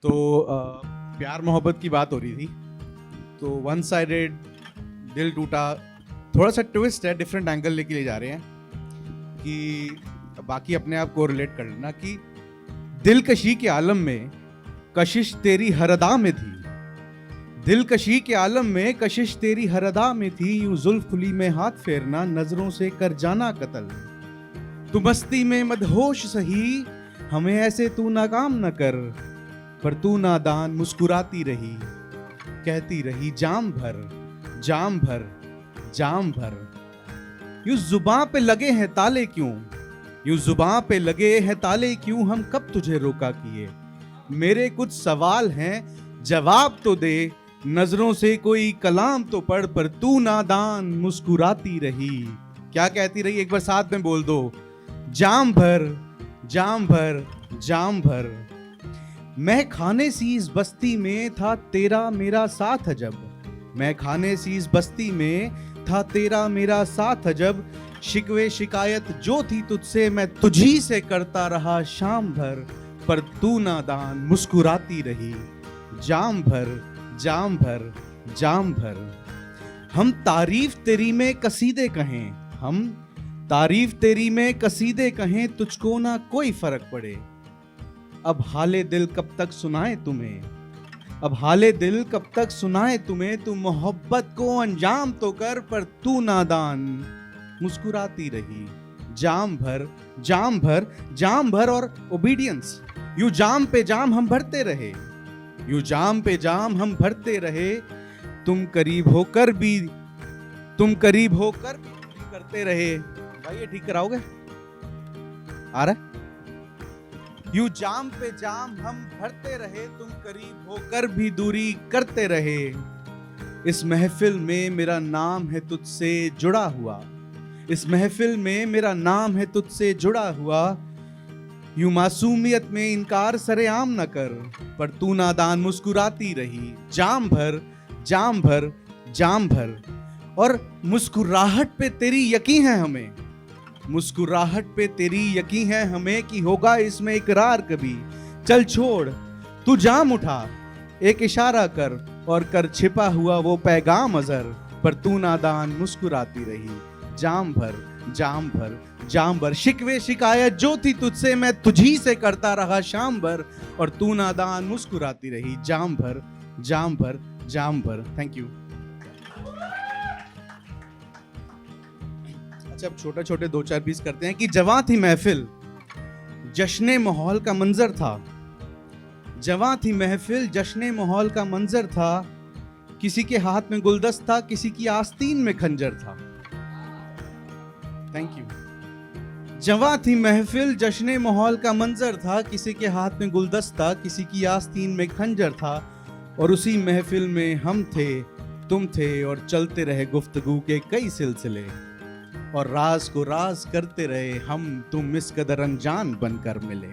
तो प्यार मोहब्बत की बात हो रही थी, तो वन साइडेड दिल टूटा, थोड़ा सा ट्विस्ट है, डिफरेंट एंगल लेके ले जा रहे हैं कि बाकी अपने आप को रिलेट कर लेना कि दिलकशी के आलम में कशिश तेरी हर अदा में थी, दिलकशी के आलम में कशिश तेरी हर अदा में थी, यूं जुल्फ खुली में हाथ फेरना, नजरों से कर जाना कत्ल, तू मस्ती में मदहोश सही, हमें ऐसे तू नाकाम न कर, पर तू नादान मुस्कुराती रही, कहती रही जाम भर जाम भर जाम भर। यूं जुबां पे लगे हैं ताले क्यों, यूं जुबां पे लगे हैं ताले क्यों, हम कब तुझे रोका किए, मेरे कुछ सवाल हैं जवाब तो दे, नजरों से कोई कलाम तो पढ़, पर तू नादान मुस्कुराती रही। क्या कहती रही, एक बार साथ में बोल दो, जाम भर जाम भर जाम भर। मैं खाने सी इस बस्ती में था तेरा मेरा साथ अजब, मैं खाने सी इस बस्ती में था तेरा मेरा साथ अजब, शिकवे शिकायत जो थी तुझसे मैं तुझी से करता रहा शाम भर, पर तू नादान मुस्कुराती रही, जाम भर जाम भर जाम भर। हम तारीफ तेरी में कसीदे कहें, हम तारीफ तेरी में कसीदे कहें, तुझको ना कोई फर्क पड़े, अब हाले दिल कब तक सुनाए तुम्हें, अब हाले दिल कब तक सुनाए तुम्हें, तू मोहब्बत को अंजाम तो कर, पर तू नादान मुस्कुराती रही, जाम भर जाम भर जाम भर। और ओबीडियंस, यूं जाम पे जाम हम भरते रहे, यूं जाम पे जाम हम भरते रहे, तुम करीब होकर भी करते रहे। भाई ये ठीक कराओगे, आ रहा है? यूं जाम पे जाम हम भरते रहे, तुम करीब होकर भी दूरी करते रहे, इस महफिल में मेरा नाम है तुझसे जुड़ा हुआ, इस महफिल में मेरा नाम है तुझसे जुड़ा हुआ, यूं मासूमियत में इनकार सरेआम न कर, पर तू नादान मुस्कुराती रही, जाम भर जाम भर जाम भर। और मुस्कुराहट पे तेरी यकीन है हमें, मुस्कुराहट पे तेरी यकीन है हमें कि होगा इसमें इकरार कभी, चल छोड़ तू जाम उठा, एक इशारा कर और कर छिपा हुआ वो पैगाम अजर, पर तू नादान मुस्कुराती रही, जाम भर जाम भर जाम भर। शिकवे शिकायत जो थी तुझसे मैं तुझी से करता रहा शाम भर, और तू नादान मुस्कुराती रही, जाम भर जाम भर जाम भर। Thank you. अच्छा, अब छोटे छोटे दो चार पीस करते हैं कि जवां थी महफिल जश्ने माहौल का मंजर था, जवां थी महफिल जश्ने माहौल का मंजर था, किसी के हाथ में गुलदस्ता किसी की आस्तीन में खंजर था। Thank you. जवां थी महफिल जश्ने माहौल का मंजर था, किसी के हाथ में गुलदस्ता किसी की आस्तीन में खंजर था, और उसी महफिल में हम थे तुम थे, और चलते रहे गुफ्तगू के कई सिलसिले, और राज को राज करते रहे हम तुम इस कदर अनजान बनकर मिले।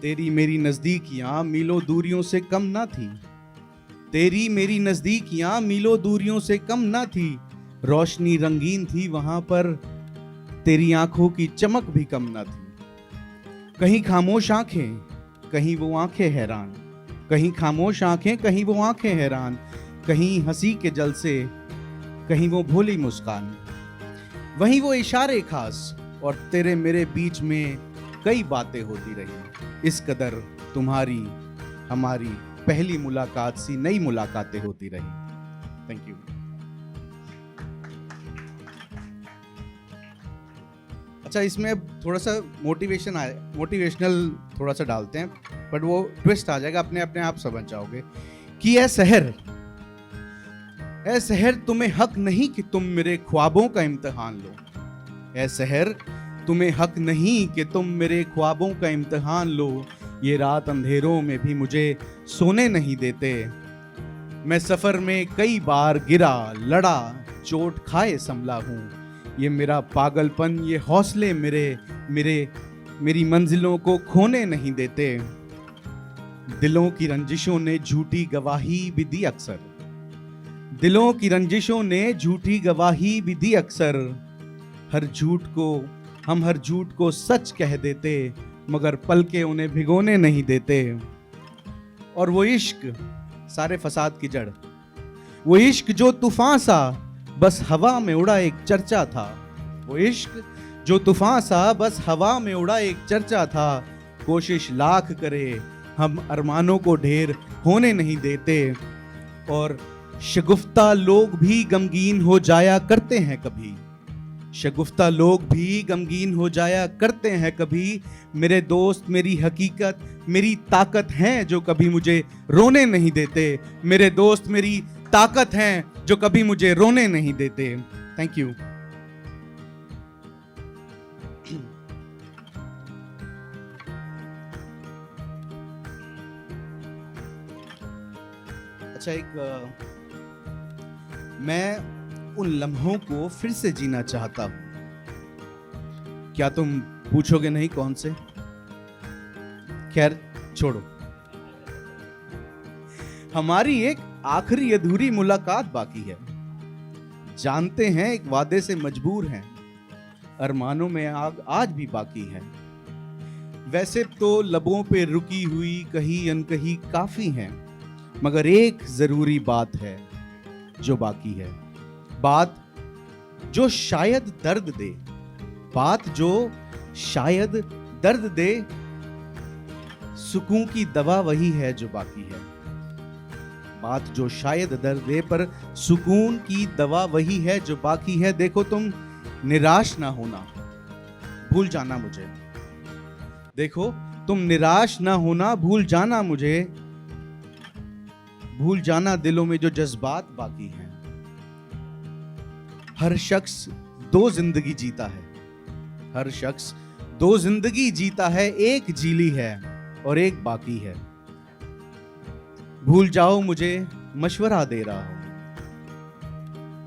तेरी मेरी नजदीकियां मीलों दूरियों से कम ना थी, तेरी मेरी नजदीकियां मीलों दूरियों से कम ना थी, रोशनी रंगीन थी वहां पर तेरी आंखों की चमक भी कम ना थी। कहीं खामोश आंखें कहीं वो आंखें हैरान, कहीं खामोश आंखें कहीं वो आंखें हैरान, कहीं हंसी के जल से कहीं वो भोली मुस्कान, वहीं वो इशारे खास, और तेरे मेरे बीच में कई बातें होती रही, इस कदर तुम्हारी हमारी पहली मुलाकात सी नई मुलाकातें होती रही। Thank you. अच्छा, इसमें अब थोड़ा सा मोटिवेशनल थोड़ा सा डालते हैं, बट वो ट्विस्ट आ जाएगा, अपने आप समझ जाओगे कि ऐ शहर तुम्हें हक नहीं कि तुम मेरे ख्वाबों का इम्तिहान लो, ऐ शहर तुम्हें हक नहीं कि तुम मेरे ख्वाबों का इम्तिहान लो, ये रात अंधेरों में भी मुझे सोने नहीं देते, मैं सफर में कई बार गिरा लड़ा चोट खाए संभला हूँ, ये मेरा पागलपन ये हौसले मेरी मंजिलों को खोने नहीं देते, दिलों की रंजिशों ने झूठी गवाही भी दी अक्सर, दिलों की रंजिशों ने झूठी गवाही भी दी अक्सर, हर झूठ को सच कह देते, मगर पल के उन्हें भिगोने नहीं देते। और वो इश्क सारे फसाद की जड़, वो इश्क जो तूफान सा बस हवा में उड़ा एक चर्चा था। वो इश्क जो तूफान सा बस हवा में उड़ा एक चर्चा था। कोशिश लाख करे हम अरमानों को ढेर होने नहीं देते। और शगुफ्ता लोग भी गमगीन हो जाया करते हैं कभी, शगुफ्ता लोग भी गमगीन हो जाया करते हैं कभी। मेरे दोस्त मेरी हकीकत मेरी ताकत हैं जो कभी मुझे रोने नहीं देते। मेरे दोस्त मेरी ताकत हैं जो कभी मुझे रोने नहीं देते। Thank you. अच्छा, मैं उन लम्हों को फिर से जीना चाहता हूं। क्या तुम पूछोगे नहीं कौन से? खैर छोड़ो। हमारी एक आखिरी अधूरी मुलाकात बाकी है। जानते हैं एक वादे से मजबूर हैं, अरमानों में आग आज भी बाकी है। वैसे तो लबों पे रुकी हुई कहीं अनकही काफी हैं, मगर एक जरूरी बात है जो बाकी है। बात जो शायद दर्द दे, बात जो शायद दर्द दे। सुकून की दवा वही है जो बाकी है। बात जो शायद दर्द दे पर सुकून की दवा वही है जो बाकी है। देखो तुम निराश ना होना, भूल जाना मुझे। देखो तुम निराश ना होना, भूल जाना मुझे। भूल जाना दिलों में जो जज्बात बाकी हैं। हर शख्स दो जिंदगी जीता है, हर शख्स दो जिंदगी जीता है। एक जीली है और एक बाकी है। भूल जाओ मुझे मशवरा दे रहा हूं,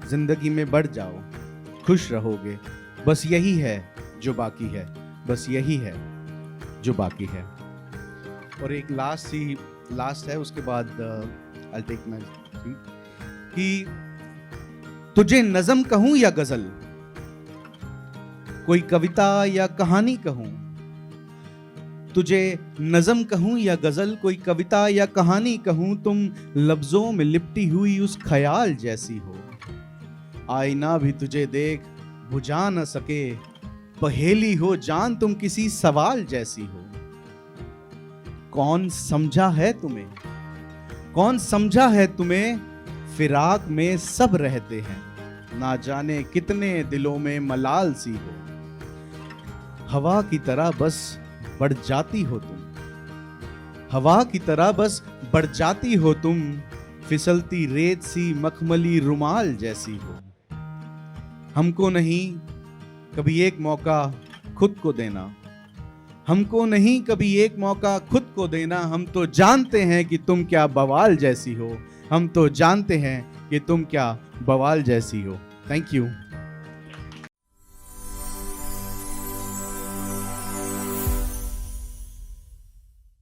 जिंदगी में बढ़ जाओ खुश रहोगे। बस यही है जो बाकी है, बस यही है जो बाकी है। और एक लास्ट है, उसके बाद I'll take my seat। कि तुझे नज़म कहूं या गजल, कोई कविता या कहानी कहूं। तुझे नज़म कहूं या गजल, कोई कविता या कहानी कहूं। तुम लफ्जों में लिपटी हुई उस ख्याल जैसी हो। आईना भी तुझे देख बुझा न सके, पहेली हो जान तुम किसी सवाल जैसी हो। कौन समझा है तुम्हें, कौन समझा है तुम्हें, फिराक में सब रहते हैं। ना जाने कितने दिलों में मलाल सी हो। हवा की तरह बस बढ़ जाती हो तुम, हवा की तरह बस बढ़ जाती हो तुम। फिसलती रेत सी मखमली रुमाल जैसी हो। हमको नहीं कभी एक मौका खुद को देना, हमको नहीं कभी एक मौका खुद को देना। हम तो जानते हैं कि तुम क्या बवाल जैसी हो, हम तो जानते हैं कि तुम क्या बवाल जैसी हो। Thank you.